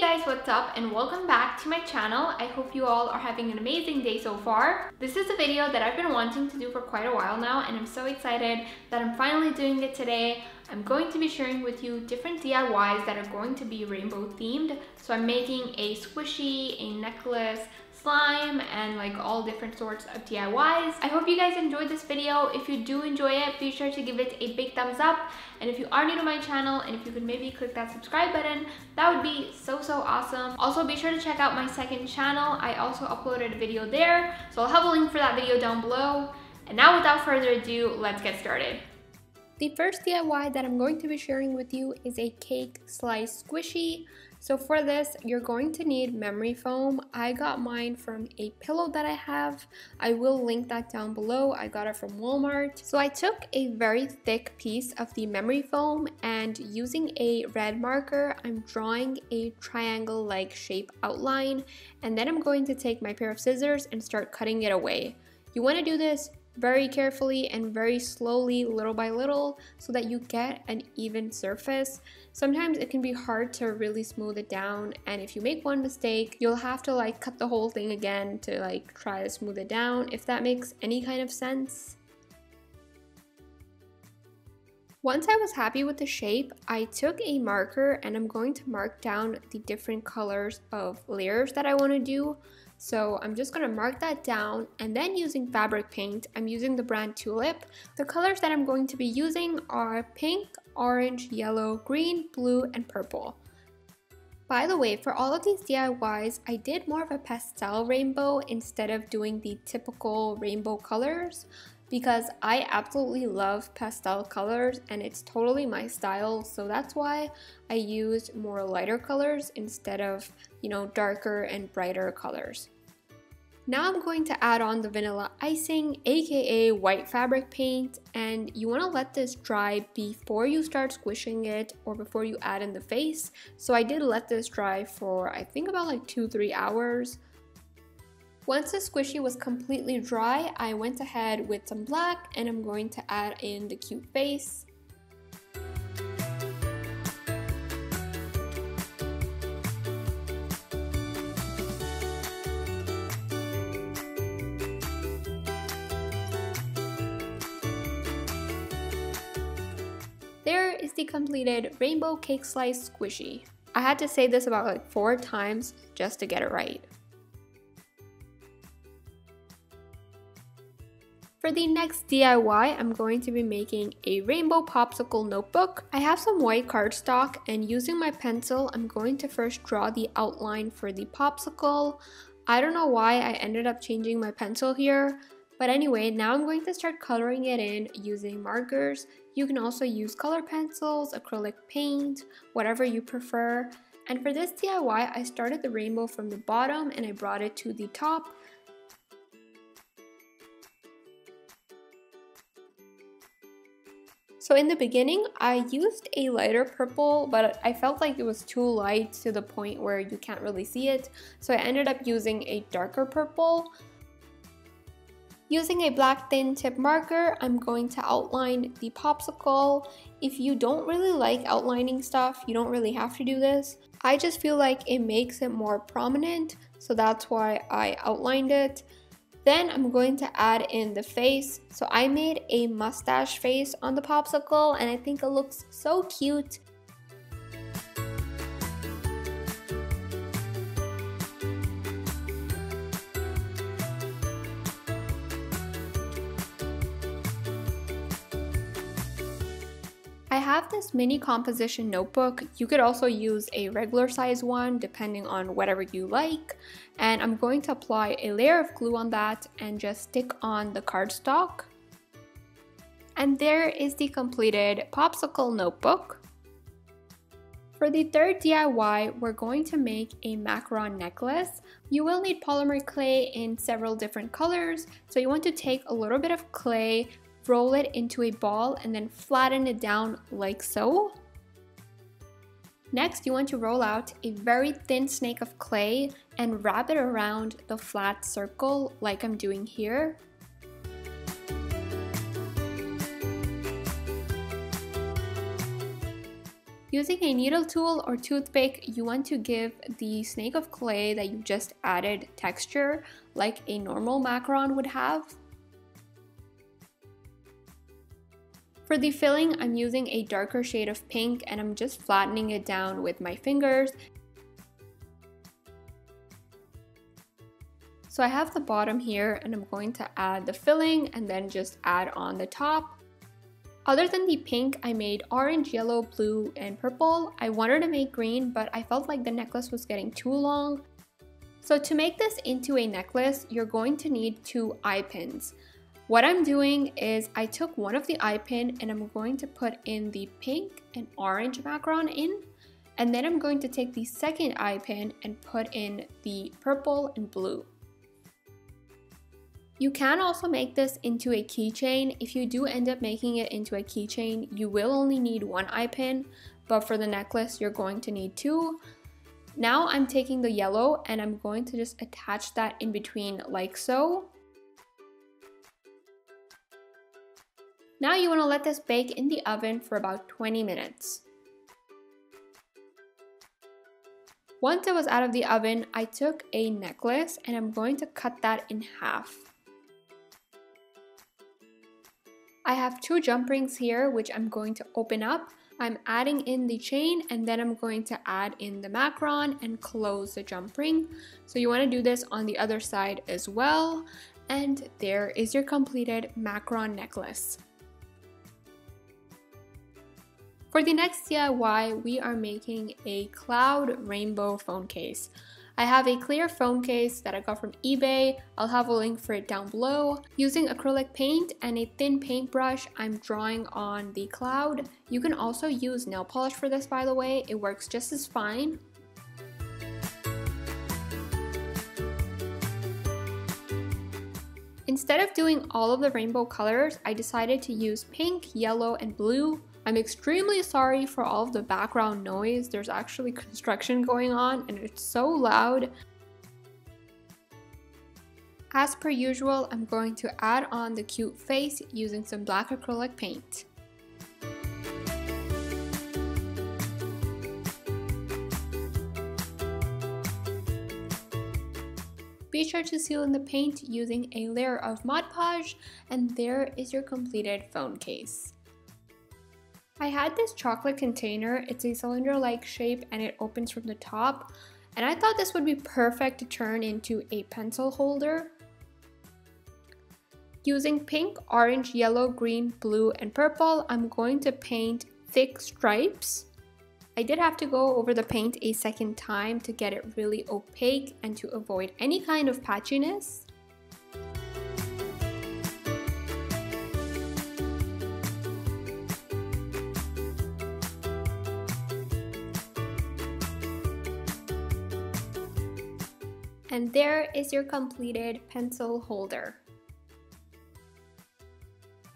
guys, what's up and welcome back to my channel. I hope you all are having an amazing day so far. This is a video that I've been wanting to do for quite a while now and I'm so excited that I'm finally doing it today. I'm going to be sharing with you different DIYs that are going to be rainbow themed. So I'm making a squishy, a necklace, slime, and like all different sorts of DIYs. I hope you guys enjoyed this video. If you do enjoy it, be sure to give it a big thumbs up. And if you are new to my channel and if you could maybe click that subscribe button, that would be so awesome. Also, be sure to check out my second channel. I also uploaded a video there, so I'll have a link for that video down below. And now without further ado, let's get started. The first DIY that I'm going to be sharing with you is a cake slice squishy. So for this, you're going to need memory foam. I got mine from a pillow that I have. I will link that down below. I got it from Walmart. So I took a very thick piece of the memory foam and using a red marker, I'm drawing a triangle-like shape outline. And then I'm going to take my pair of scissors and start cutting it away. You want to do this very carefully and very slowly, little by little, so that you get an even surface. Sometimes it can be hard to really smooth it down, and if you make one mistake, you'll have to like cut the whole thing again to like try to smooth it down, if that makes any kind of sense. Once I was happy with the shape, I took a marker and I'm going to mark down the different colors of layers that I want to do. So I'm just going to mark that down, and then using fabric paint, I'm using the brand Tulip. The colors that I'm going to be using are pink, orange, yellow, green, blue, and purple. By the way, for all of these DIYs, I did more of a pastel rainbow instead of doing the typical rainbow colors, because I absolutely love pastel colors and it's totally my style, so that's why I used more lighter colors instead of, darker and brighter colors. Now I'm going to add on the vanilla icing, aka white fabric paint, and you want to let this dry before you start squishing it or before you add in the face. So I did let this dry for I think about like 2-3 hours. Once the squishy was completely dry, I went ahead with some black and I'm going to add in the cute face. There is the completed rainbow cake slice squishy. I had to say this about like 4 times just to get it right. For the next DIY, I'm going to be making a rainbow popsicle notebook. I have some white cardstock and using my pencil, I'm going to first draw the outline for the popsicle. I don't know why I ended up changing my pencil here, but anyway, now I'm going to start coloring it in using markers. You can also use color pencils, acrylic paint, whatever you prefer. And for this DIY, I started the rainbow from the bottom and I brought it to the top. So in the beginning, I used a lighter purple, but I felt like it was too light to the point where you can't really see it. So I ended up using a darker purple. Using a black thin tip marker, I'm going to outline the popsicle. If you don't really like outlining stuff, you don't really have to do this. I just feel like it makes it more prominent, so that's why I outlined it. Then I'm going to add in the face. So I made a mustache face on the popsicle and I think it looks so cute. I have this mini composition notebook. You could also use a regular size one depending on whatever you like. And I'm going to apply a layer of glue on that and just stick on the cardstock. And there is the completed popsicle notebook. For the third DIY, we're going to make a macaron necklace. You will need polymer clay in several different colors. So you want to take a little bit of clay, roll it into a ball and then flatten it down like so. Next, you want to roll out a very thin snake of clay and wrap it around the flat circle like I'm doing here. Using a needle tool or toothpick, you want to give the snake of clay that you just added texture like a normal macaron would have. For the filling, I'm using a darker shade of pink and I'm just flattening it down with my fingers. So I have the bottom here and I'm going to add the filling and then just add on the top. Other than the pink, I made orange, yellow, blue, and purple. I wanted to make green, but I felt like the necklace was getting too long. So to make this into a necklace, you're going to need 2 eye pins. What I'm doing is I took one of the eye pin and I'm going to put in the pink and orange macaron in, and then I'm going to take the second eye pin and put in the purple and blue. You can also make this into a keychain. If you do end up making it into a keychain, you will only need 1 eye pin, but for the necklace, you're going to need 2. Now I'm taking the yellow and I'm going to just attach that in between like so. Now you want to let this bake in the oven for about 20 minutes. Once it was out of the oven, I took a necklace and I'm going to cut that in half. I have 2 jump rings here which I'm going to open up. I'm adding in the chain and then I'm going to add in the macaron and close the jump ring. So you want to do this on the other side as well. And there is your completed macaron necklace. For the next DIY, we are making a cloud rainbow phone case. I have a clear phone case that I got from eBay. I'll have a link for it down below. Using acrylic paint and a thin paintbrush, I'm drawing on the cloud. You can also use nail polish for this, by the way. It works just as fine. Instead of doing all of the rainbow colors, I decided to use pink, yellow, and blue. I'm extremely sorry for all of the background noise. There's actually construction going on and it's so loud. As per usual, I'm going to add on the cute face using some black acrylic paint. Be sure to seal in the paint using a layer of Mod Podge, and there is your completed phone case. I had this chocolate container. It's a cylinder-like shape and it opens from the top, and I thought this would be perfect to turn into a pencil holder. Using pink, orange, yellow, green, blue, and purple, I'm going to paint thick stripes. I did have to go over the paint a second time to get it really opaque and to avoid any kind of patchiness. And there is your completed pencil holder.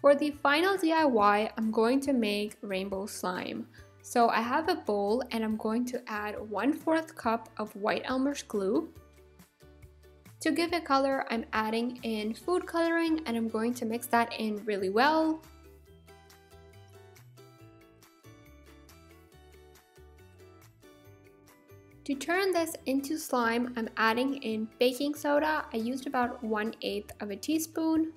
For the final DIY, I'm going to make rainbow slime. So I have a bowl and I'm going to add 1/4 cup of white Elmer's glue. To give it color, I'm adding in food coloring and I'm going to mix that in really well. To turn this into slime, I'm adding in baking soda. I used about 1/8 of a teaspoon.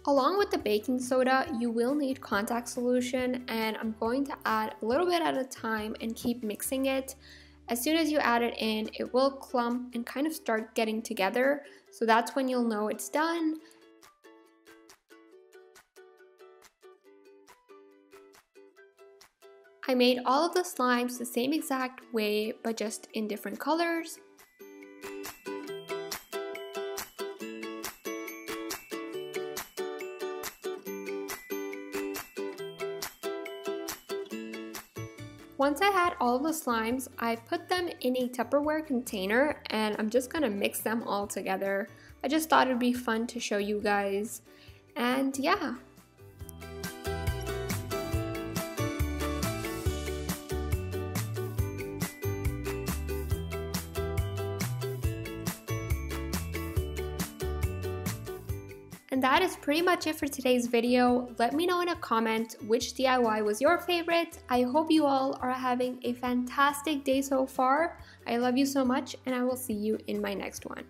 Along with the baking soda, you will need contact solution, and I'm going to add a little bit at a time and keep mixing it. As soon as you add it in, it will clump and kind of start getting together, so that's when you'll know it's done. I made all of the slimes the same exact way, but just in different colors. Once I had all of the slimes, I put them in a Tupperware container and I'm just gonna mix them all together. I just thought it'd be fun to show you guys. And yeah. And that is pretty much it for today's video. Let me know in a comment which DIY was your favorite. I hope you all are having a fantastic day so far. I love you so much, and I will see you in my next one.